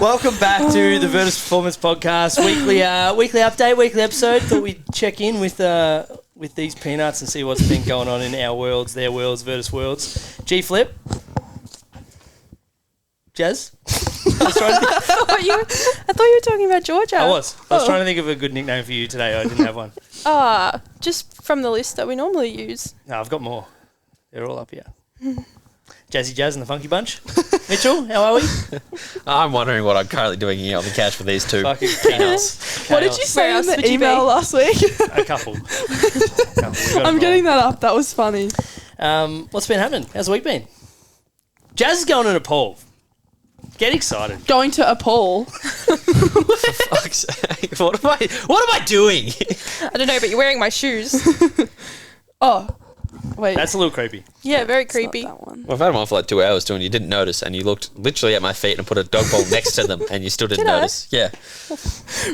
Welcome back to the Virtus Performance Podcast, weekly update, weekly episode. Thought we'd check in with these peanuts and see what's been going on in our worlds, their worlds, Virtus worlds. G-Flip. Jazz? I thought you were talking about Georgia. I was trying to think of a good nickname for you today. I didn't have one. Just from the list that we normally use. No, I've got more. They're all up here. Jazzy Jazz and the Funky Bunch. Mitchell, how are we? I'm wondering what I'm currently doing here on the couch for these two Fucking peanuts. What did you say in the email last week? A couple. I'm getting that up. That was funny. What's been happening? How's the week been? Jazz is going in a poll. Get excited. Going to a poll. For fuck's sake. What am I doing? I don't know, but you're wearing my shoes. Oh, wait. That's a little creepy. Yeah, very It's creepy. not that one. Well, I've had them on for like 2 hours too, and you didn't notice, and you looked literally at my feet and put a dog bowl next to them, and you still didn't notice. Yeah.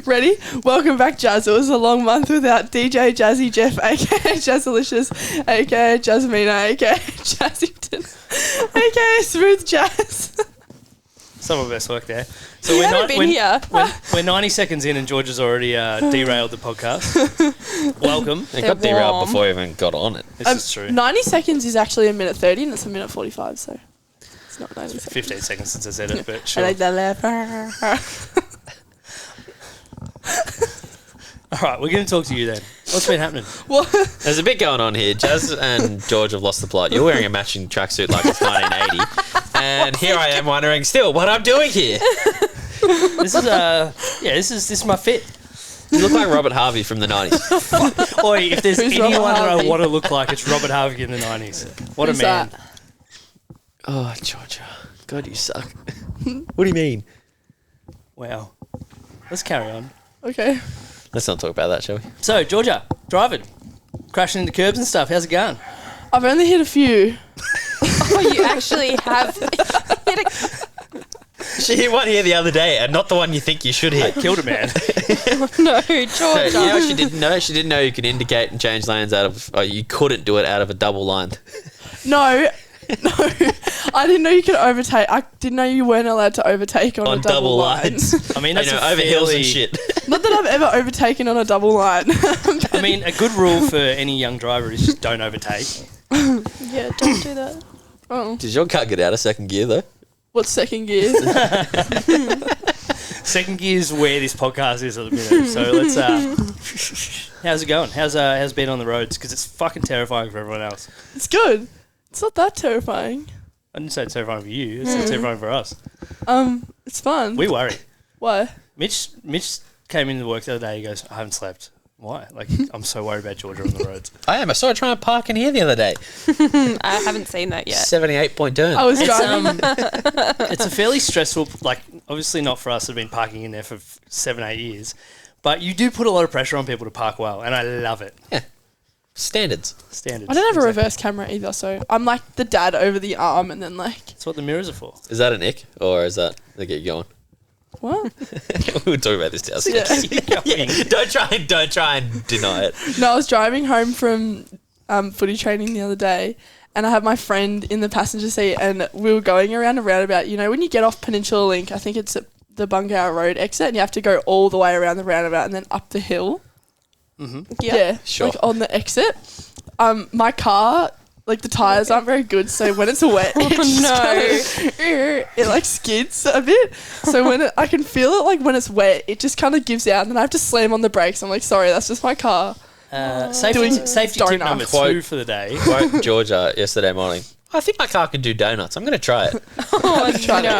Ready? Welcome back, Jazz. It was a long month without DJ Jazzy Jeff, aka Jazzalicious, aka Jasmina, aka Jazzington, aka Smooth Jazz. Some of us work there. So You haven't been here. We're 90 seconds in and Georgia's already derailed the podcast. Welcome. It got They're derailed warm. before I even got on it. This is true. 90 seconds is actually a minute 30 and it's a minute 45, so it's not 90 seconds. 15 seconds since I said it, but I sure. like that laugh. All right, we're going to talk to you then. What's been happening? What? There's a bit going on here. Jazz and George have lost the plot. You're wearing a matching tracksuit like it's 1980. And here I am wondering still what I'm doing here. This is my fit. You look like Robert Harvey from the 90s. Oi, if there's Who's anyone Robert that I Harvey? want to look like, it's Robert Harvey in the 90s. What Who's a man. that? Oh, Georgia. God, you suck. What do you mean? Wow. Let's carry on. Okay. Let's not talk about that, shall we? So, Georgia, driving. Crashing into curbs and stuff. How's it going? I've only hit a few. Oh, you actually have. She hit one here the other day, and not the one you think you should hit. Killed a man. No, So, you Georgia. know what she didn't know? She didn't know you could indicate and change lanes you couldn't do it out of a double line. No. I didn't know you could overtake. I didn't know you weren't allowed to overtake on a double line. I mean, that's over hills and shit. Not that I've ever overtaken on a double line. I mean, a good rule for any young driver is just don't overtake. Yeah, don't do that. Oh. Did your car get out of second gear, though? What's second gear? Second gear is where this podcast is at the minute. So let's. How's it going? How's it been on the roads? Because it's fucking terrifying for everyone else. It's good. It's not that terrifying. I didn't say it's terrifying for you. It's terrifying for us. It's fun. We worry. Why? Mitch came into work the other day. He goes, "I haven't slept." Why? Like, I'm so worried about Georgia on the roads. I am. I saw her trying to park in here the other day. I haven't seen that yet. 78-point turn. I was It's, driving. it's a fairly stressful, like, obviously not for us that have been parking in there for 7-8 years, but you do put a lot of pressure on people to park well, and I love it. Standards. Standards. I don't have a Exactly. reverse camera either, so I'm like the dad over the arm and then like, That's what the mirrors are for. Is that an ick, or is that they get you going? what? We'll talk about this downstairs. Yeah. Don't try and deny it. No, I was driving home from footy training the other day and I had my friend in the passenger seat and we were going around a roundabout. You know, when you get off Peninsula Link, I think it's at the Bungour Road exit and you have to go all the way around the roundabout and then up the hill. Yep. Yeah, Sure. like on the exit. My car, like the tyres aren't very good, so when it's wet, it just kinda, it like skids a bit. So when I can feel it, like when it's wet, it just kind of gives out, and then I have to slam on the brakes. I'm like, sorry, that's just my car. Safety Doing tip donut. number Quote. 2 for the day. Quote Georgia yesterday morning. I think my car can do donuts. I'm going to try it. Oh, tried no.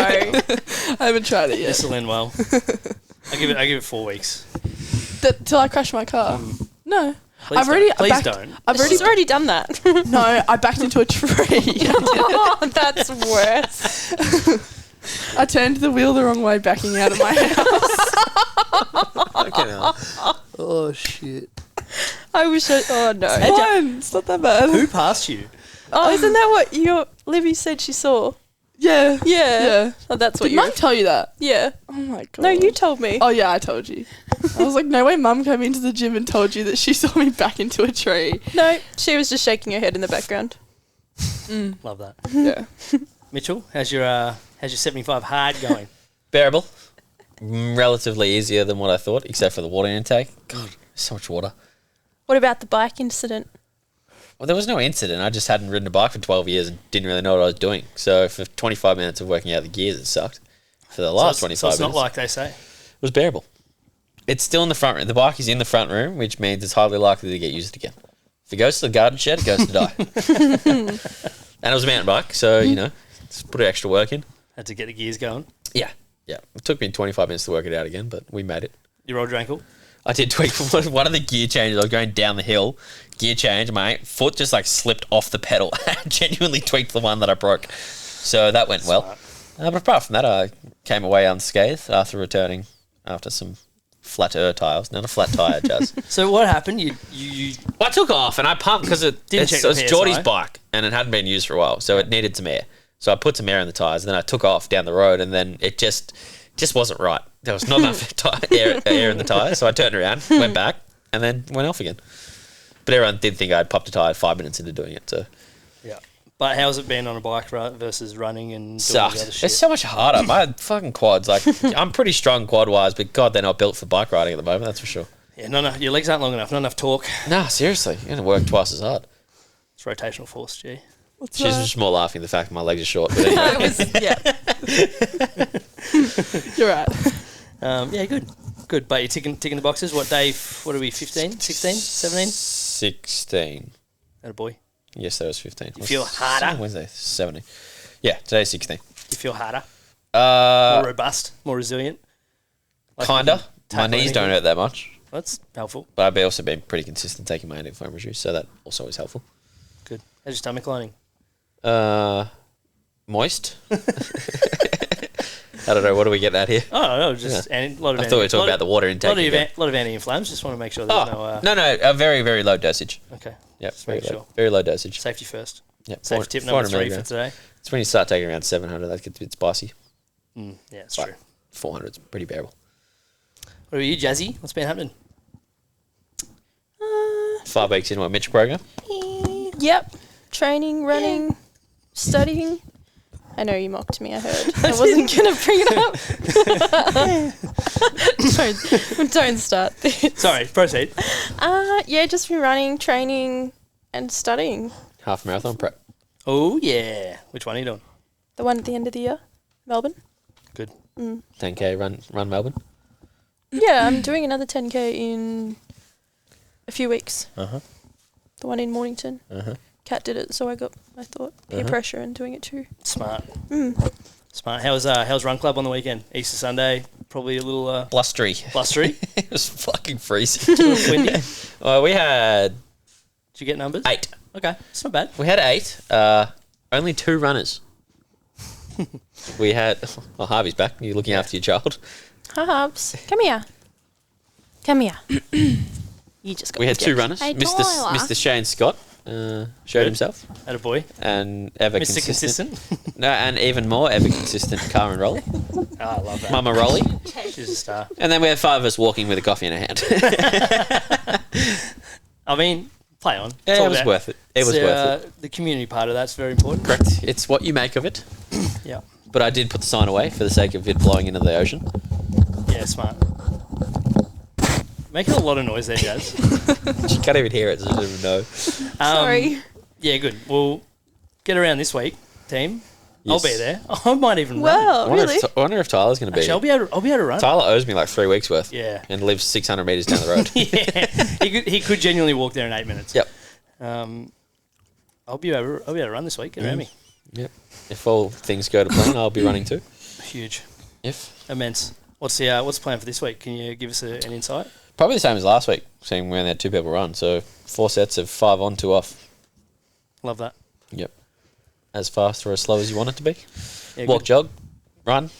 I haven't tried it yet. This will end well. I give it 4 weeks. Till I crash my car. No. Please I've already don't. Please backed, don't. I've already She's already done that. no, I backed into a tree. Oh, that's worse. I turned the wheel the wrong way backing out of my house. Okay, now. Oh, shit. I wish I... Oh, no. Fine, it's not that bad. Who passed you? Oh, isn't that what Libby said she saw? Yeah. Yeah. Yeah. Oh, that's what Did you... Mum tell you that? Yeah. Oh my god. No, you told me. Oh yeah, I told you. I was like, no way Mum came into the gym and told you that she saw me back into a tree. No, she was just shaking her head in the background. Love that. Yeah. Mitchell, how's your 75 hard going? Bearable. relatively easier than what I thought, except for the water intake. God, so much water. What about the bike incident? Well, there was no incident. I just hadn't ridden a bike for 12 years and didn't really know what I was doing. So for 25 minutes of working out the gears, it sucked. For the last 25 so it's minutes, not like they say. it was bearable. It's still in the front room. The bike is in the front room, which means it's highly likely to get used again. If it goes to the garden shed, it goes to die. And it was a mountain bike, so, just put extra work in. Had to get the gears going. Yeah. It took me 25 minutes to work it out again, but we made it. You rolled your ankle? I did tweak one of the gear changes. I was going down the hill, gear change. My foot just slipped off the pedal. I genuinely tweaked the one that I broke. So that went well. But apart from that, I came away unscathed after returning after some flatter tyres. Not a flat tyre, Jazz. So what happened? You Well, I took off and I pumped because it check the was PSI. Geordie's bike and it hadn't been used for a while, so it needed some air. So I put some air in the tyres, and then I took off down the road, and then it just wasn't right. There was not enough air in the tyre, so I turned around, went back, and then went off again. But everyone did think I'd popped a tyre 5 minutes into doing it. So yeah. But how's it been on a bike versus running and doing sucked. the other shit? It's so much harder. My fucking quads, I'm pretty strong quad-wise, but God, they're not built for bike riding at the moment, that's for sure. Yeah, no, your legs aren't long enough. Not enough torque. Nah, seriously. You're going to work twice as hard. It's rotational force, gee. She's just more laughing at the fact that my legs are short. But anyway. You're right. Yeah, good. But you're ticking the boxes. What day? What are we? 15, 16, 17? 16. Atta boy. Yes, that was 15. You feel harder? Wednesday, 17. Yeah, today's 16. You feel harder, more robust, more resilient. Kinda. My tackle knees don't anything. hurt that much, That's helpful. but I've also been pretty consistent taking my anti-inflammatories, so that also is helpful. Good. How's your stomach lining? Moist. I don't know. What do we get at here? Oh no, just a lot of. I thought we were talking about the water intake. lot of anti-inflams. Just want to make sure there's no. No, a very, very low dosage. Okay. Yep, Just very make low, sure. very low dosage. Safety first. Yep, Safety tip number 3 for milligrams. today. It's when you start taking around 700, that gets a bit spicy. Yeah, it's But true. 400 is pretty bearable. What are you, Jazzy? What's been happening? 5 weeks into a Mitch program. Yep. Training, running, studying. I know you mocked me, I heard. I wasn't going to bring it up. Don't start this. Sorry, proceed. Yeah, just been running, training, and studying. Half marathon prep. Oh yeah. Which one are you doing? The one at the end of the year, Melbourne. Good. 10K run Melbourne. Yeah, I'm doing another 10K in a few weeks. Uh-huh. The one in Mornington. Uh-huh. Kat did it, so I thought peer pressure and doing it too. Smart. Smart. How's Run Club on the weekend? Easter Sunday. Probably a little Blustery. blustery. It was fucking freezing. Windy. Did We had you get numbers? 8. Okay, it's not bad. We had 8. Only 2 runners. We had... Well, Harvey's back. You're looking after your child. Hubs, come here. Come here. You just got We had to 2 get- runners. Hey, Mr. Tyler. Shane Scott showed himself. Atta boy. And ever Mr. Consistent. No, and even more ever consistent Karen Rolly. Oh, I love that. Mama Rolly. She's a star. And then we had 5 of us walking with a coffee in our hand. I mean, play on. It's Yeah, all it was about- worth it. It was it's, worth it. The community part of that's very important. Correct. It's what you make of it. Yeah. But I did put the sign away for the sake of it blowing into the ocean. Yeah, smart. Making a lot of noise there, Jazz. You can't even hear it, so you don't even know. Sorry. Yeah, good. We'll get around this week, team. I'll Yes. be there. I might even run. Well, really? I wonder if Tyler's going to be Actually, here. I'll be able to run. Tyler owes me like 3 weeks worth. Yeah. And lives 600 metres down the road. Yeah, he could genuinely walk there in 8 minutes. Yep. I'll be able to run this week. Get around me. Yep. If all things go to plan, I'll be running too. Huge, If. immense. What's the plan for this week? Can you give us an insight? Probably the same as last week, seeing we only had 2 people run. So 4 sets of 5 on, 2 off. Love that. Yep. As fast or as slow as you want it to be. Yeah, Walk, good. jog, run,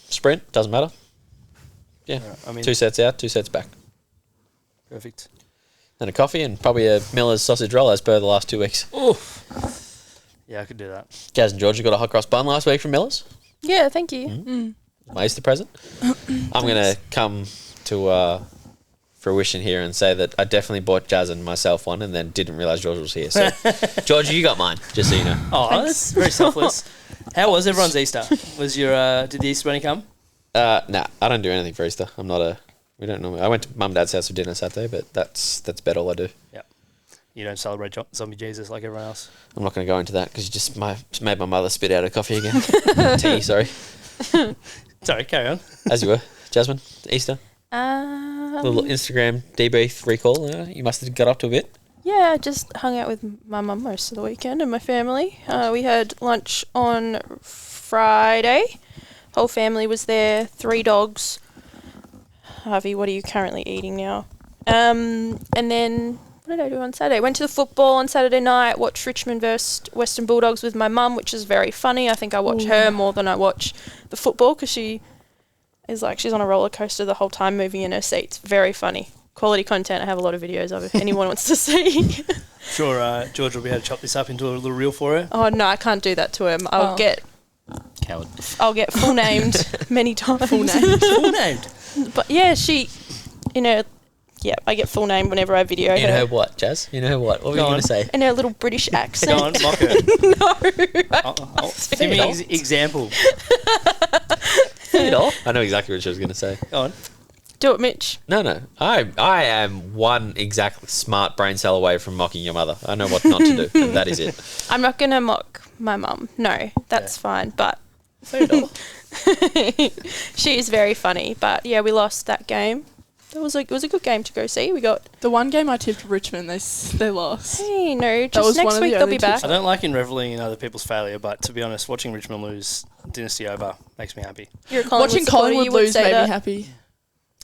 sprint, doesn't matter. Yeah. Alright, I mean, 2 sets out, 2 sets back. perfect. And a coffee and probably a Miller's sausage roll as per the last 2 weeks. Oof. Yeah, I could do that. Jazz and Georgia got a hot cross bun last week from Miller's. Yeah, thank you. My Easter present. I'm going to come to fruition here and say that I definitely bought Jazz and myself one and then didn't realise Georgia was here. So, Georgia, you got mine, just so you know. Oh, that's very selfless. How was everyone's Easter? Was your did the Easter bunny come? Nah, I don't do anything for Easter. I'm not a. We don't normally. I went to mum and dad's house for dinner Saturday, but that's about all I do. Yeah. You don't celebrate Zombie Jesus like everyone else. I'm not going to go into that because you just made my mother spit out her coffee again. Tea, sorry. Sorry, carry on. As you were, Jasmine. Easter. Little Instagram debrief recall. You must have got up to a bit. Yeah, I just hung out with my mum most of the weekend and my family. We had lunch on Friday. Whole family was there. 3 dogs. Harvey, what are you currently eating now? And then, what did I do on Saturday? Went to the football on Saturday night, watched Richmond versus Western Bulldogs with my mum, which is very funny. I think I watch her more than I watch the football because she is like, she's on a roller coaster the whole time moving in her seat. It's very funny. Quality content. I have a lot of videos of it if anyone wants to see. Sure, George will be able to chop this up into a little reel for her. Oh, no, I can't do that to him. I'll get full named many times. Full named. But yeah, I get full name whenever I video You her. know what, Jazz? You know what? What were you going to say? In her little British accent. Go on, mock her. No. Give me an example. I know exactly what she was going to say. Go on. Do it, Mitch. No. I am one exactly smart brain cell away from mocking your mother. I know what not to do, and that is it. I'm not going to mock my mum. No, that's fine. But she is very funny. But yeah, we lost that game. It was a good game to go see. We got The one game I tipped Richmond, they lost. hey no, was just one next of the week they'll only be back. I don't like in reveling in other people's failure, but to be honest, watching Richmond lose Dynasty over makes me happy. You're a Collingwood Watching supporter, Collingwood you would lose say made that. me happy.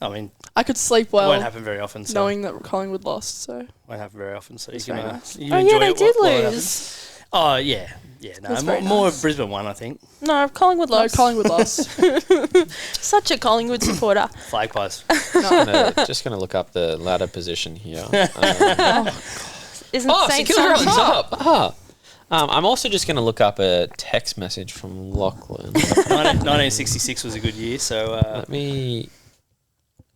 I mean, I could sleep it won't well happen very often. So knowing that Collingwood lost. So won't happen very often. So you That's can very nice. you Oh enjoy yeah, they it did while it lose. happens. Oh yeah. No, That's very more nice. of Brisbane one, I think. No, Collingwood no, lost. Collingwood lost. Such a Collingwood supporter. Flag pies. Just going to look up the ladder position here. Isn't Oh, Saints secure on on top? top. I'm also just going to look up a text message from Lachlan. 1966 was a good year, so Let me.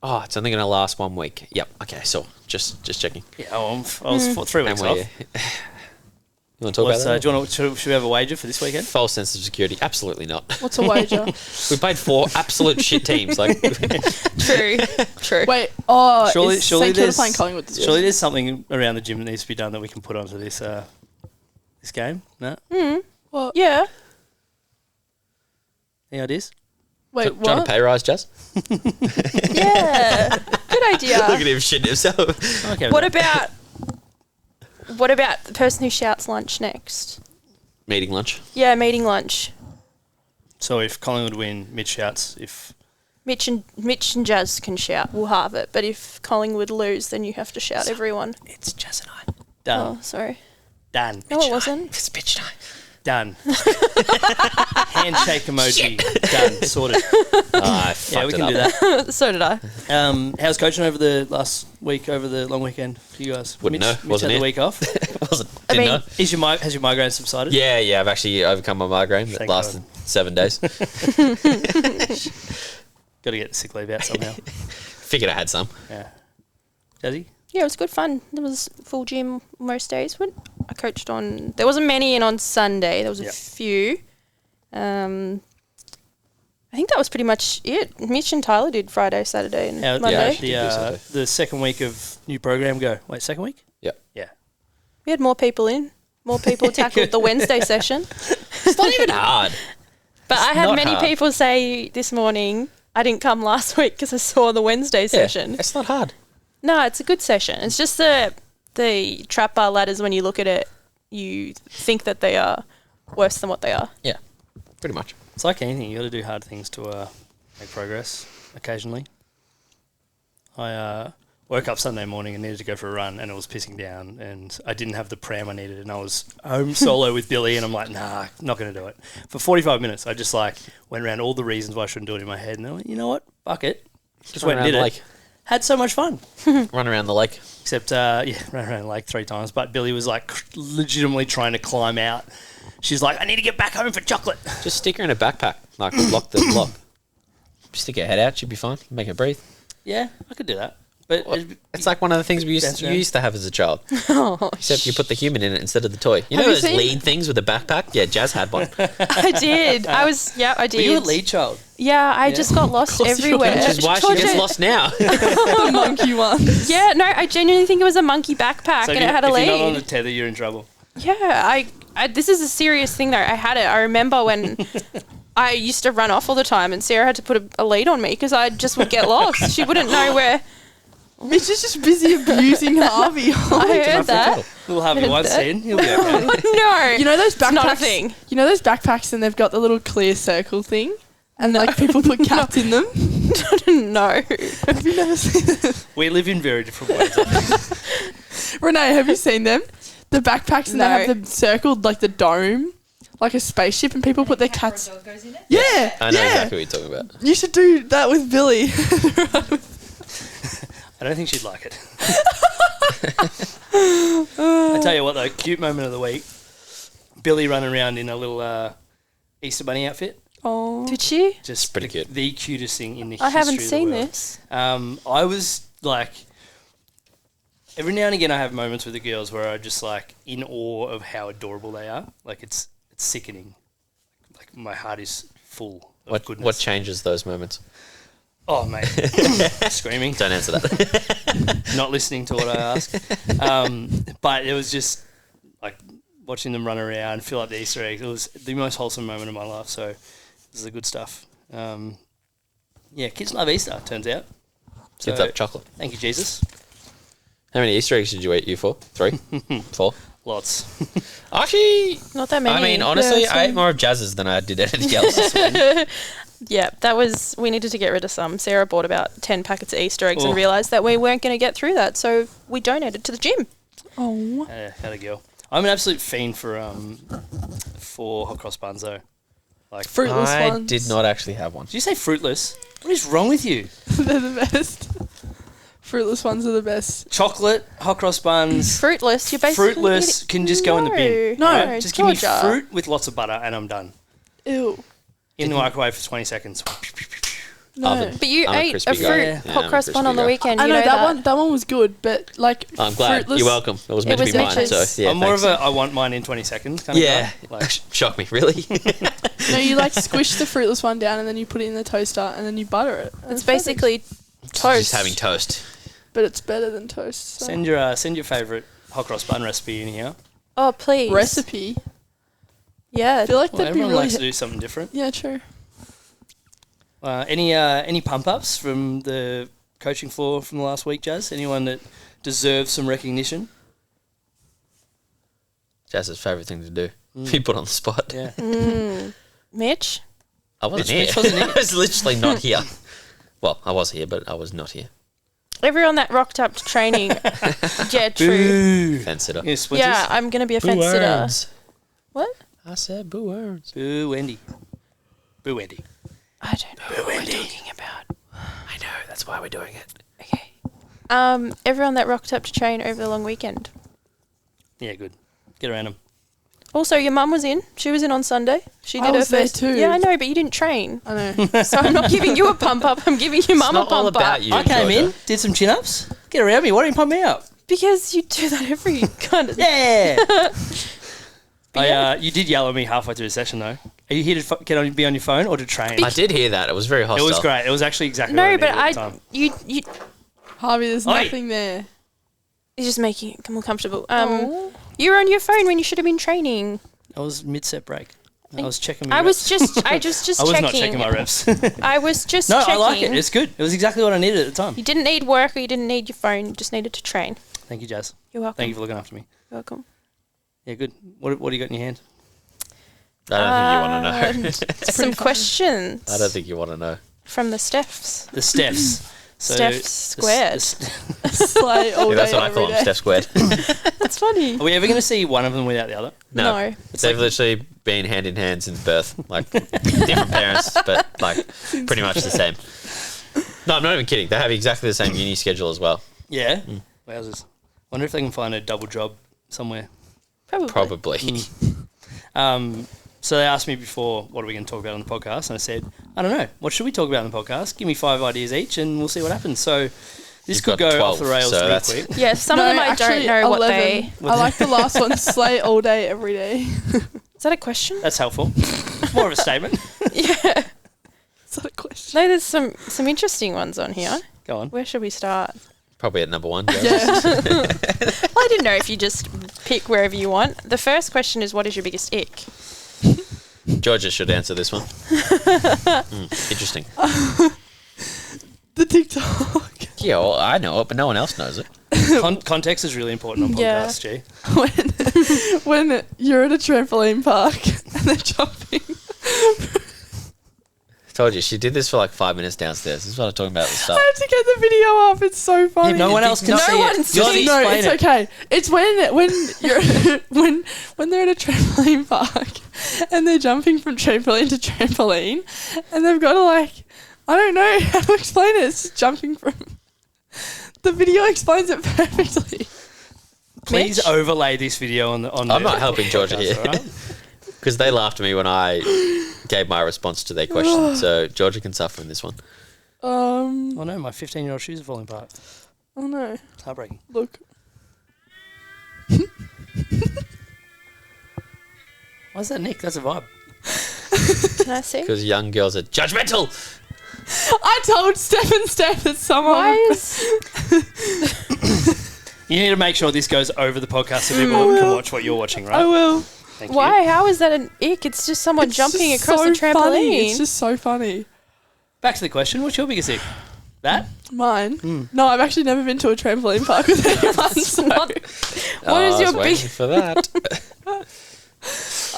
Oh, it's only going to last 1 week. Yep. Okay. So just checking. yeah, I was 3 weeks off. You want to talk about that? Do you want to? Should we have a wager for this weekend? False sense of security? Absolutely not. What's a wager? We played 4 absolute shit teams. Like, True. Wait, Surely is St Kilda there's playing Collingwood this surely year? there's something around the gym that needs to be done that we can put onto this this game. No, What? Yeah. any ideas? Wait, trying to what? pay rise, Jazz? Yeah. Good idea. Look at him shitting himself. Okay. What about the person who shouts lunch next? Meeting lunch. Yeah, meeting lunch. So if Collingwood win, Mitch shouts. If Mitch and Jazz can shout. We'll have it. But if Collingwood lose, then you have to shout everyone. it's Jazz and I. Done. Oh, sorry. Done. No, it wasn't. It's bitch time. Done. Handshake emoji. Done. Sorted. I Yeah, we fucked it can up. do that. So did I. How's coaching over the last week, over the long weekend for you guys? Wouldn't know. Mitch Wasn't had the here. week off. I mean, Has your migraine subsided? Yeah, I've actually overcome my migraine that Thank lasted 7 days. Got to get the sick leave out somehow. Figured I had some. Yeah. Jazzy? yeah, it was good fun. There was full gym most days. I coached on... There wasn't many in on Sunday. There was a few. I think that was pretty much it. Mitch and Tyler did Friday, Saturday and How Monday. did the second week of new program go? Wait, second week? Yep. Yeah. We had more people in. More people tackled the Wednesday session. It's not even hard. But I had not many hard. people say this morning, I didn't come last week because I saw the Wednesday session. It's not hard. No, it's a good session. It's just the trap bar ladders, when you look at it, you think that they are worse than what they are. Yeah, pretty much. It's like anything. You got to do hard things to make progress occasionally. I woke up Sunday morning and needed to go for a run, and it was pissing down, and I didn't have the pram I needed, and I was home solo with Billy, and I'm like, nah, not going to do it. For 45 minutes, I just went around all the reasons why I shouldn't do it in my head, and I went, you know what? Fuck it. Just went and did it. Had so much fun. Run around the lake. Except, ran around the lake 3 times, but Billy was legitimately trying to climb out. She's like, I need to get back home for chocolate. Just stick her in a backpack. Lock the block. Stick her head out. She'll be fine. Make her breathe. Yeah, I could do that. But It's like one of the things you used to have as a child. Except you put the human in it instead of the toy. You know those lead things with a backpack? Yeah, Jazz had one. I did. I did. Were you a lead child? Yeah, I just got lost everywhere. Which is why she gets lost now. The monkey one. Yeah, no, I genuinely think it was a monkey backpack So and it had a lead. If you're not on the tether, you're in trouble. Yeah, I this is a serious thing though. I had it. I remember when I used to run off all the time and Sarah had to put a lead on me because I just would get lost. She wouldn't know where. Mitch is just busy abusing Harvey. I heard that. We'll have you one scene. He'll be okay. No. You know those backpacks? It's not a thing. You know those backpacks and they've got the little clear circle thing? And like people put cats in them? No. Have you never seen them? We live in very different ways. I think. Renee, have you seen them? The backpacks and No. they have the circled like the dome, like a spaceship, and people put their cats. Dog goes in it. Yeah, I know yeah. exactly what you're talking about. You should do that with Billy. I don't think she'd like it. I tell you what, though, cute moment of the week. Billy running around in a little Easter Bunny outfit. Oh, Did she? Just Pretty the, cute. the cutest thing in the I history haven't of the seen world. this. I was like, every now and again I have moments with the girls where I'm just like in awe of how adorable they are. Like it's sickening. Like my heart is full of goodness. What changes those moments? Oh, mate. Screaming. Don't answer that. Not listening to what I ask. But it was just like watching them run around, fill up the Easter eggs. It was the most wholesome moment of my life. So this is the good stuff. Yeah, kids love Easter, turns out. So, Kids love chocolate. thank you, Jesus. How many Easter eggs did you eat? You 4? 3? 4? Lots. Actually, Not that many. I mean, honestly, Yeah, I ate same. more of Jazz's than I did anything else. Yeah, we needed to get rid of some. Sarah bought about 10 packets of Easter eggs Oh. and realised that we weren't going to get through that, so we donated to the gym. oh. Had a girl. I'm an absolute fiend for hot cross buns, though. Like, Fruitless I ones. did not actually have one. did you say fruitless? What is wrong with you? They're the best. Fruitless ones are the best. Chocolate, hot cross buns, Fruitless, you're basically fruitless can just go in the bin. No, right? Just give me Georgia. fruit with lots of butter and I'm done. Ew. In the microwave for 20 seconds. No. Oven. But you I'm a ate crispy a guy. fruit Yeah, hot I'm a cross bun crispy on the guy. weekend. I You know know that one was good, but like I'm glad. fruitless. You're welcome. It was meant It to be was mine, Mitch's. so yeah, I'm more of thanks. a I want mine in 20 seconds kind Yeah, of guy. Like, shock me, really? No, you like squish the fruitless one down and then you put it in the toaster and then you butter it. And It's perfect. basically toast. Just having toast. But it's better than toast. So. send your favourite hot cross bun recipe in here. Oh, please. Recipe. Yeah. I feel like Well, that'd be everyone really. likes to do something different. Yeah, true. Any pump ups from the coaching floor from the last week, Jazz? Anyone that deserves some recognition? Jazz's favourite thing to do. Be put on the spot. Yeah. Mitch? I wasn't Mitch here. wasn't here. I was literally not here. Well, I was here, but I was not here. Everyone that rocked up to training. Yeah, true. Boo. Fence sitter. Yeah, splinters. Yeah, I'm going to be a fence sitter. What? I said boo words. Boo Wendy. Boo Wendy. I don't know what we're talking about. I know, that's why we're doing it. Okay. Everyone that rocked up to train over the long weekend. Yeah, good. Get around them. Also, your mum was in. She was in on Sunday. She I did her was there first. too. Yeah, I know, but you didn't train. I know. So I'm not giving you a pump up. I'm giving your mum a not all pump about up. you. I came Georgia. in, did some chin ups. Get around me. Why don't you pump me up? Because you do that every kind of. Yeah. yeah. You did yell at me halfway through the session, though. Are you here to be on your phone or to train? I did hear that. It was very It hostile. was great. It was actually exactly No, what but I needed at the time. you Harvey, there's Oi. nothing there. you're just making it more comfortable. Oh. You were on your phone when you should have been training. I was mid-set break. I was checking my I reps. was just I was checking. not checking my reps. I was just No, checking. I like it. It's good. It was exactly what I needed at the time. You didn't need work or you didn't need your phone. You just needed to train. Thank you, Jazz. You're welcome. Thank you for looking after me. You're welcome. Yeah, good. What do you got in your hand? I don't think you want to know. Some questions I don't think you want to know. from the Stephs. The Stephs. So Steph the squared. Slay all Yeah, that's day, what I every call them, day. Steph Squared. That's funny. Are we ever going to see one of them without the other? No. They've literally been hand in hand since birth. Like, different parents, but like pretty much the same. No, I'm not even kidding. They have exactly the same uni schedule as well. Yeah. Wowzers. Wonder if they can find a double job somewhere. Probably. Probably. So they asked me before, what are we going to talk about on the podcast? And I said, I don't know. What should we talk about on the podcast? Give me 5 ideas each and we'll see what happens. So This You've could got go 12, off the rails so real that's- quick. Yeah, some of them I don't know what they... I like the last one. Slay all day, every day. Is that a question? That's helpful. It's more of a statement. Yeah. Is that a question? No, there's some interesting ones on here. Go on. Where should we start? Probably at number 1. Yeah. Well, I didn't know if you just pick wherever you want. The first question is, what is your biggest ick? Georgia should answer this one. Interesting. The TikTok. Yeah, well, I know it, but no one else knows it. Context is really important on Yeah. podcasts, G. when you're at a trampoline park and they're jumping. Told you, she did this for like 5 minutes downstairs. This is what I'm talking about at the start. I have to get the video up. It's so funny. No one else can see one's it. You'll seen- No, explain it's it. okay. It's when you're when they're at a trampoline park and they're jumping from trampoline to trampoline, and they've got to I don't know how to explain it. It's just jumping from. The video explains it perfectly. Please Mitch? overlay this video on the. I'm not helping Georgia podcast, here. alright? Because they laughed at me when I gave my response to their question. So Georgia can suffer in this one. Oh no, my 15-year-old shoes are falling apart. Oh no! It's heartbreaking. Look. Why's that, Nick? That's a vibe. Can I see? Because young girls are judgmental. I told Steph that someone. Why is... You need to make sure this goes over the podcast so people can watch what you're watching, right? I will. Thank Why? How is that an ick? It's just someone It's jumping just across so a trampoline. Funny. It's just so funny. you. Back to the question. What's your biggest ick? That? Mine? No, I've actually never been to a trampoline park with anyone. So. What is I your was waiting big... for that.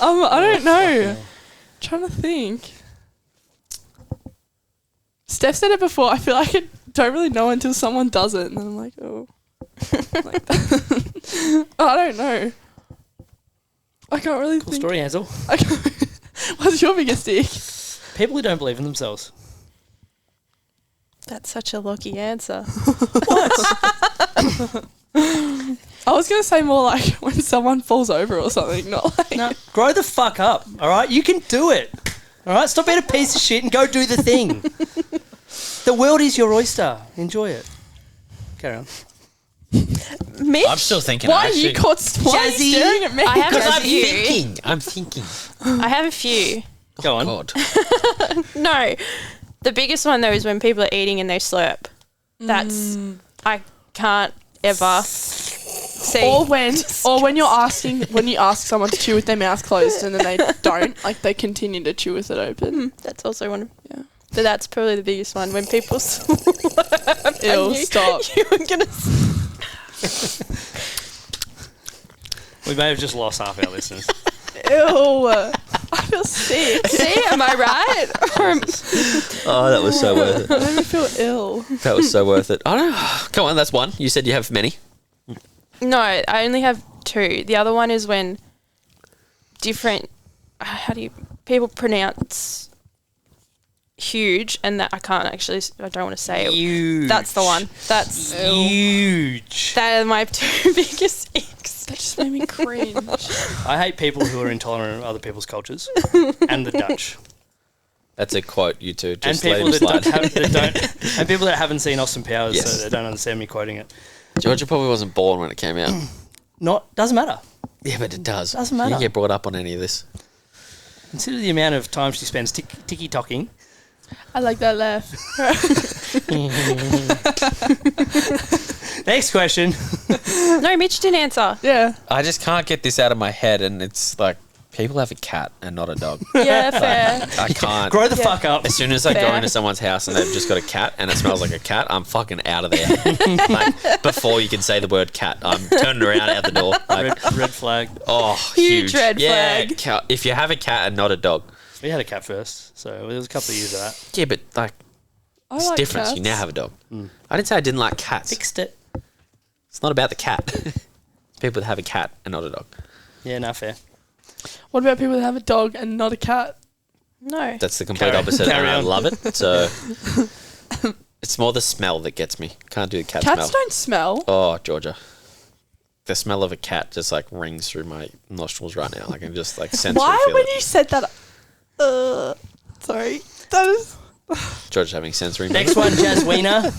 I don't know. Trying to think. Steph said it before. I feel like I don't really know until someone does it, and then I'm like, oh, like that. I don't know. I can't really Cool think. story, Hazel. What's your biggest ick? People who don't believe in themselves. That's such a lucky answer. I was gonna say more like when someone falls over or something, not like. No, grow the fuck up, all right? You can do it, all right? Stop being a piece of shit and go do the thing. The world is your oyster. Enjoy it. Carry on. Mitch? I'm still thinking. Why are you Jazzy. staring at me? I have Because a I'm few. thinking. I'm thinking. I have a few. Go on. God. No. The biggest one, though, is when people are eating and they slurp. That's... I can't ever see. Or when you ask someone to chew with their mouth closed and then they don't, like they continue to chew with it open. That's also one. Yeah. But that's probably the biggest one. When people slurp. Ew, stop. You were going to... We may have just lost half our listeners. Ew. I feel sick. See, am I right? Oh, that was so worth it. It made me feel ill. That was so worth it. I don't know. Come on, that's one. You said you have many. No, I only have two. The other one is when different... How do you... People pronounce... huge, and that I can't actually... I don't want to say it. Huge. That's the one. That's... Huge. That are my two biggest icks. That just made me cringe. I hate people who are intolerant of other people's cultures and the Dutch. That's a quote, you two. And Just let people him that slide. don't and people that haven't seen Austin Powers, Yes. so they don't understand me quoting it. Georgia probably wasn't born when it came out. Doesn't matter. Yeah, but it does. Doesn't matter. You get brought up on any of this. Consider the amount of time she spends ticky-tocking. I like that laugh. Next question. No, Mitch didn't answer. Yeah. I just can't get this out of my head, and it's like people have a cat and not a dog. Yeah, fair. I can't. Grow the fuck up. As soon as I go Fair. into someone's house and they've just got a cat and it smells like a cat, I'm fucking out of there. Like, before you can say the word cat, I'm turning around out the door. Like, Red flag. oh, Huge red yeah, flag. if you have a cat and not a dog, We had a cat first, so there was a couple of years of that. yeah, but like I it's like different. cats. You now have a dog. I didn't say I didn't like cats. Fixed it. It's not about the cat. People that have a cat and not a dog. Yeah, no, fair. What about people that have a dog and not a cat? No. That's the complete Carry- opposite, carry and I on. love it. So it's more the smell that gets me. Can't do the cat Cats smell. don't smell. Oh, Georgia. The smell of a cat just like rings through my nostrils right now. I can just like sense Why, and feel when it. you said that? Sorry. That is. Georgia's having sensory. Next one, Jazz Wiener.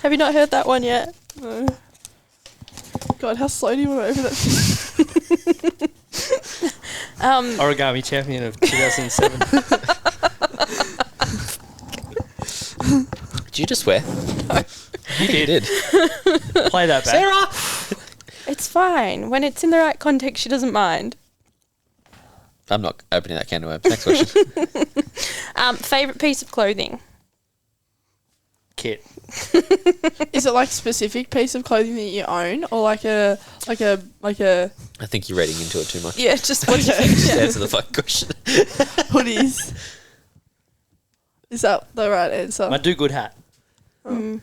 Have you not heard that one yet? No. God, how slow do you want to open that? Origami champion of 2007. Did you just swear? You did. Play that back. Sarah! It's fine. When it's in the right context, she doesn't mind. I'm not opening that can of worms. Next question. Favourite piece of clothing? Kit. Is it like a specific piece of clothing that you own, or like a? I think you're reading into it too much. Yeah, just what do you think? Just answer the fucking question. Hoodies? Is that the right answer? My do good hat. Mm.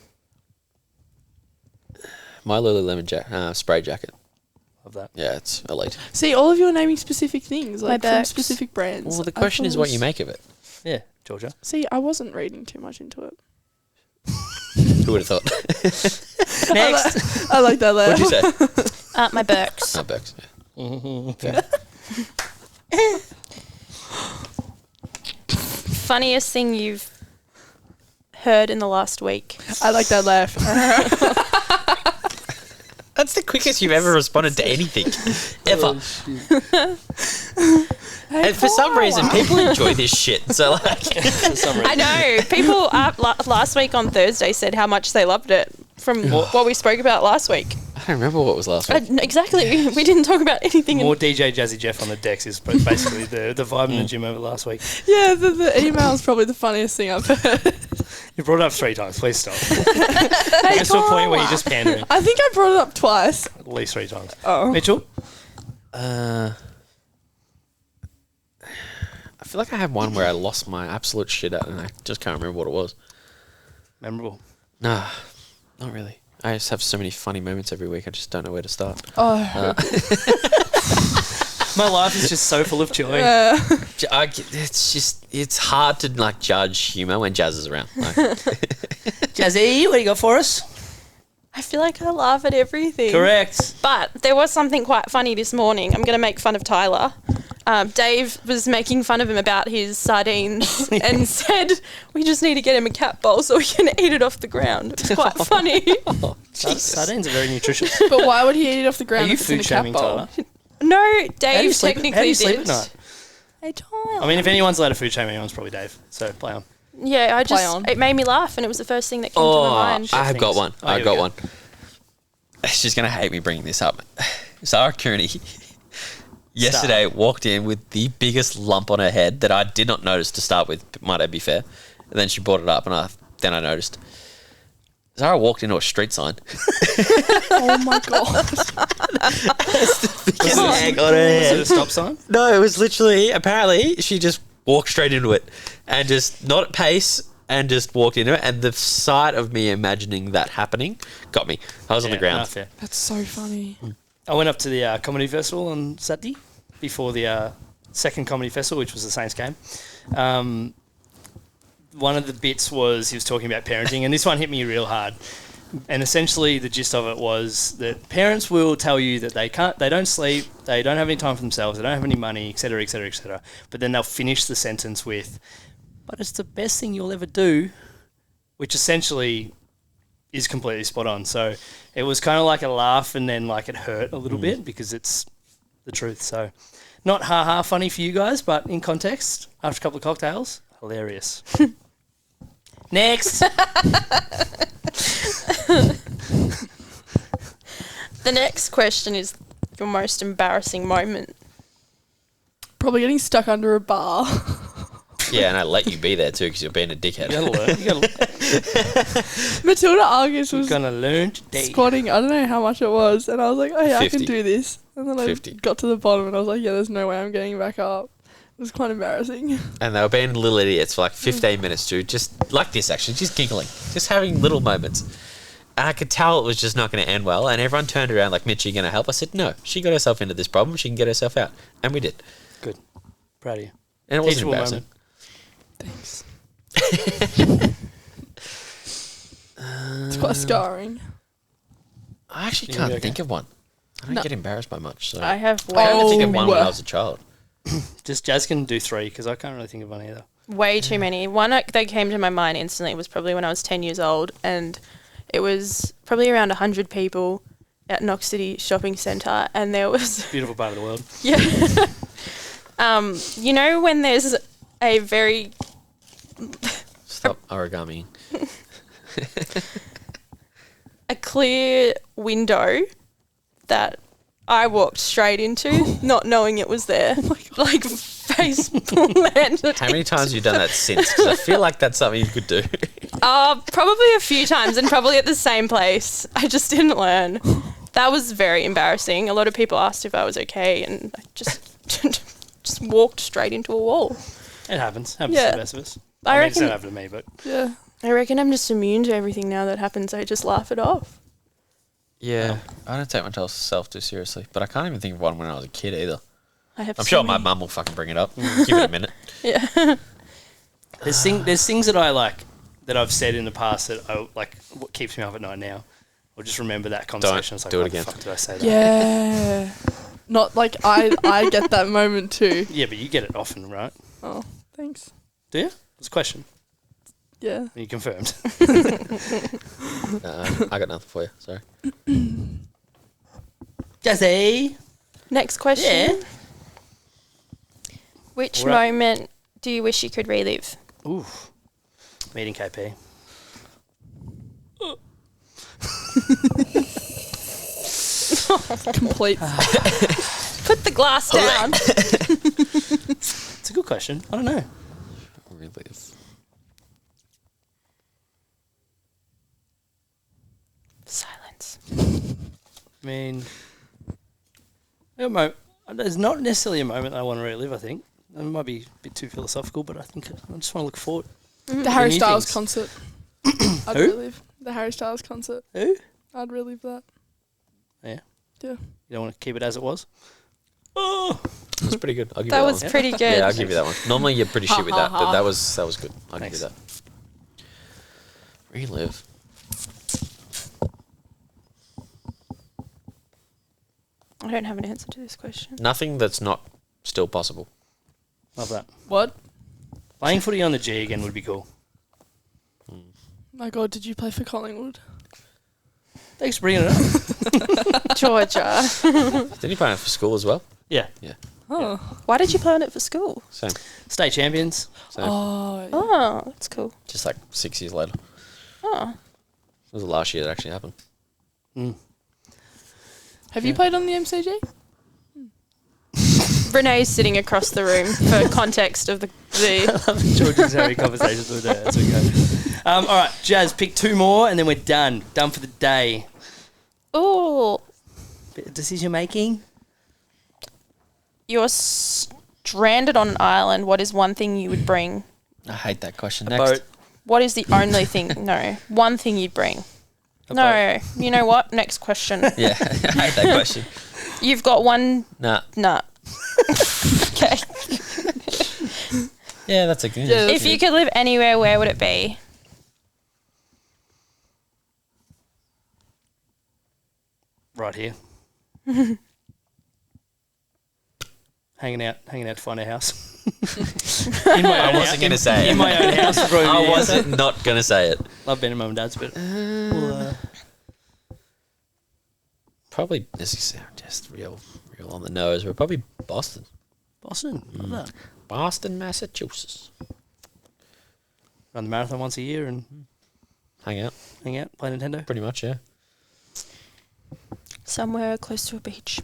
My Lululemon spray jacket. Love that. Yeah, it's elite. See, all of you are naming specific things, like My from Birks. specific brands. Well, the I question thought is it what was- you make of it. Yeah, Georgia. See, I wasn't reading too much into it. Who would have thought? Next. I like that laugh. What'd you say? My Birks. Oh, Bex. Funniest thing you've heard in the last week? I like that laugh. That's the quickest you've ever responded to anything. Ever. And for some reason, people enjoy this shit. So, like... For some reason. I know. People last week on Thursday said how much they loved it from what we spoke about last week. I don't remember what was last week. Exactly. We didn't talk about anything. More DJ Jazzy Jeff on the decks is basically the vibe in the gym over last week. Yeah, the email is probably the funniest thing I've heard. You brought it up 3 times. Please stop. Hey, It's to a point where Carla. you're just pandering I think I brought it up twice. at least 3 times. Oh. Mitchell? I feel like I had one where I lost my absolute shit out and I just can't remember what it was. Memorable. Nah, not really. I just have so many funny moments every week. I just don't know where to start. Oh. My life is just so full of joy. It's hard to like judge humor when Jazz is around. Like, Jazzy, what do you got for us? I feel like I laugh at everything. Correct. But there was something quite funny this morning. I'm going to make fun of Tyler. Dave was making fun of him about his sardines and said, we just need to get him a cat bowl so we can eat it off the ground. It's quite funny. Sardines are very nutritious. But why would he eat it off the Are ground you if it's in a food cat shaming, bowl? Tyler? No, How do you Dave sleep, technically how do you did. sleep at night? Hey, Tyler. I mean, if anyone's allowed to food shame anyone's probably Dave. So play on. Yeah, Play on. it made me laugh and it was the first thing that came to my mind. I have got Things. one. Oh, I've here got we go. one. She's going to hate me bringing this up. Sarah Cooney yesterday walked in with the biggest lump on her head that I did not notice to start with, might I be fair. And then she brought it up and then I noticed. Zara walked into a street sign. Oh my god. Biggest egg on her Is it head. a stop sign? No, it was literally, apparently, she just walked straight into it and just not at pace and just walked into it. And the sight of me imagining that happening got me. I was on the ground. Fair. That's so funny. I went up to the comedy festival on Saturday before the second comedy festival, which was the Saints game. One of the bits was he was talking about parenting, and this one hit me real hard. And essentially, the gist of it was that parents will tell you that they don't sleep, they don't have any time for themselves, they don't have any money, etc., etc., etc. But then they'll finish the sentence with, "But it's the best thing you'll ever do," which essentially is completely spot on. So it was kind of like a laugh, and then like it hurt a little bit because it's the truth. So not ha funny for you guys, but in context, after a couple of cocktails, hilarious. Next. The next question is your most embarrassing moment. Probably getting stuck under a bar. Yeah, and I let you be there too because you're being a dickhead. You gotta learn. Matilda Argus was Gonna learn today. squatting, I don't know how much it was, and I was like, oh yeah, 50. I can do this. And then I 50. got to the bottom and I was like, yeah, there's no way I'm getting back up. It was quite embarrassing. And they were being little idiots for like 15 minutes, dude. Just like this, actually. Just giggling. Just having little moments. And I could tell it was just not going to end well. And everyone turned around like, Mitch, are you going to help? I said, no. She got herself into this problem. She can get herself out. And we did. Good. Proud of you. And it wasn't Teachable embarrassing. moment. Thanks. It's quite scarring. I actually You can't okay? think of one. I don't No. get embarrassed by much. So I have I can only think of Oh. one when I was a child. Just Jazz can do 3 because I can't really think of one either. way too many. One that came to my mind instantly was probably when I was 10 years old and It was probably around 100 people at Knox City Shopping Centre, and there was Beautiful part of the world. yeah. You know when there's a very Stop origami. a clear window that I walked straight into, not knowing it was there, like face planted. How many times have you done that since? Because I feel like that's something you could do. Probably a few times, and probably at the same place. I just didn't learn. That was very embarrassing. A lot of people asked if I was okay, and I just walked straight into a wall. It happens. Happens Yeah. to the best of us. I mean, reckon- it's not happened to me, but Yeah. I reckon I'm just immune to everything now that happens. I just laugh it off. Yeah. I don't take myself too seriously, but I can't even think of one when I was a kid either. I have. I'm so sure my many- mum will fucking bring it up. Give it a minute. Yeah. there's things that I like that I've said in the past that I like. What keeps me up at night now? Or just remember that conversation. It's like, do it why again. the fuck did I say that? Yeah. Not like I get that moment too. Yeah, but you get it often, right? Oh, thanks. Do you? It's a question. Yeah. You confirmed. I got nothing for you. Sorry. Jazzy. Next question. Yeah. Which All right. moment do you wish you could relive? Ooh. Meeting KP. Complete. Put the glass down. It's a good question. I don't know. Relive. Silence. I mean, there's not necessarily a moment I want to relive, I think. It might be a bit too philosophical, but I think I just want to look forward. The Harry New Styles things. concert. I'd Who? relive the Harry Styles concert. Who? I'd relive that. Yeah. Yeah. You don't want to keep it as it was? Oh. That's pretty good. I'll give That you was that one. pretty good. Yeah, I'll give you that one. Normally you're pretty shit with that, but that was good. I'll Thanks. give you that. Relive. I don't have an answer to this question. Nothing that's not still possible. Love that. What? Playing footy on the G again would be cool. My God, did you play for Collingwood? Thanks for bringing it up. Georgia. Didn't you play it for school as well? Yeah. Yeah. Oh. Why did you play on it for school? Same. State champions. Same. Oh. Yeah. Oh, that's cool. Just like 6 years later. Oh. It was the last year that actually happened. Have you played on the MCG? Renee's sitting across the room for context of the George's having conversations with her. That's okay. All right, Jazz, pick two more and then we're done. Done for the day. Oh, Bit of decision making. you're stranded on an island. What is one thing you would bring? I hate that question. A Next. boat. What is the only thing? No, one thing you'd bring. No, you know what? Next question. Yeah, I hate that question. You've got one. Nah. Nah. Okay. Yeah, that's a good. Yeah, If you could live anywhere, where would it be? Right here. hanging out to find a house. In my I own wasn't going to say it. In my own house. would probably be I the wasn't not going to say it. answer. Love being at mum and dad's, but we'll, Probably, this is just real on the nose. We're probably Boston. Boston. Love that. Boston, Massachusetts. Run the marathon once a year and Hang out. hang out, play Nintendo. Pretty much, yeah. Somewhere close to a beach.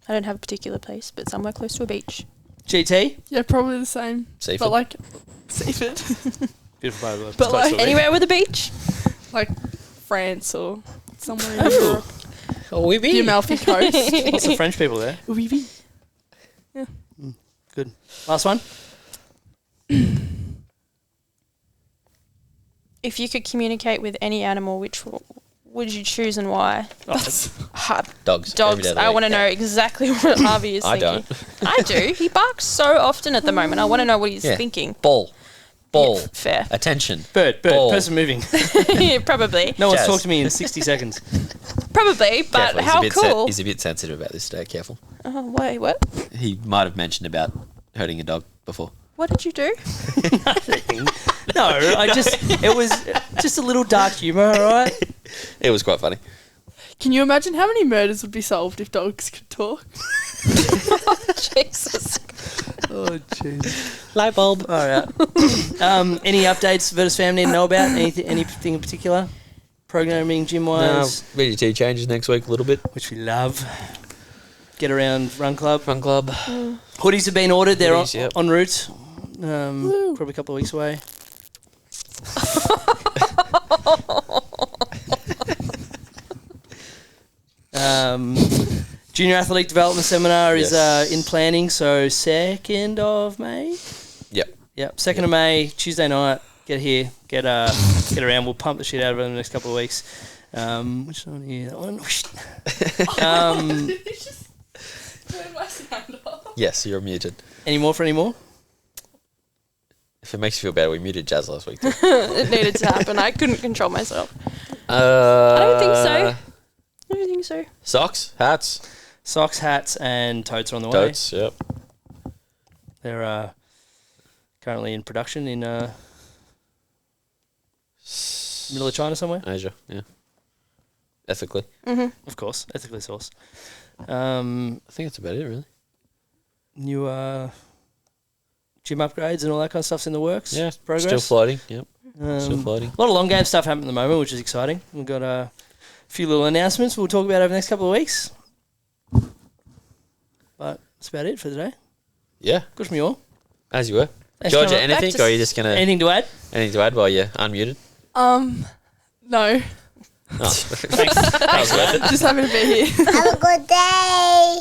I don't have a particular place, but somewhere close to a beach. GT. Yeah, probably the same. Seafood. But like, seafood. Beautiful part of the world. But Close to like- a beach. Anywhere with a beach? Like France or somewhere in Europe. Oh, we The be. Amalfi Coast. Lots of French people there. Oui, oui. Good. Last one. If you could communicate with any animal, which would you choose and why? Oh, Hard. Dogs. every Dogs. day of the I week. want to know exactly what Harvey is I thinking. don't. I do. He barks so often at the moment. I want to know what he's Yeah. thinking. Ball. Yeah, fair. Attention. bird. Ball. Person moving. Probably. No one's Jazz. talked to me in 60 seconds. Probably, but Careful, how cool. He's a bit sensitive about this today. Careful. Oh, wait, what? He might have mentioned about hurting a dog before. What did you do? Nothing. No, it was just a little dark humour, all right? It was quite funny. Can you imagine how many murders would be solved if dogs could talk? Jesus. Oh, jeez. Light bulb. All right. Any updates Virtus fam need to know about? Anything in particular? Programming, gym-wise? VGT changes next week a little bit. Which we love. Get around Run Club. Run Club. Hoodies have been ordered. They're Hoodies, en route. Probably a couple of weeks away. Junior Athlete Development Seminar is in planning, so 2nd of May? Yep. 2nd of May, Tuesday night. Get here, get around. We'll pump the shit out of it in the next couple of weeks. Which one here? That one? Turn my sound off. Yes, you're muted. Any more? If it makes you feel better, we muted Jazz last week too. It needed to happen. I couldn't control myself. I don't think so. I don't think so. Socks, hats. Socks, hats, and totes are on the way. Totes, yep. They're currently in production in middle of China somewhere. Asia, yeah. Ethically. Of course, ethically sourced. I think that's about it, really. New gym upgrades and all that kind of stuff's in the works. Yeah, progress. still floating. Yep, still floating. A lot of long game stuff happening at the moment, which is exciting. We've got a few little announcements we'll talk about over the next couple of weeks. But that's about it for today. Yeah, Good from you all. as you were. Thanks, Georgia, Cameron. anything, or are you just gonna Anything to add? anything to add while you're unmuted? No. Oh, thanks. That was worth it. Just happy to be here. Have a good day.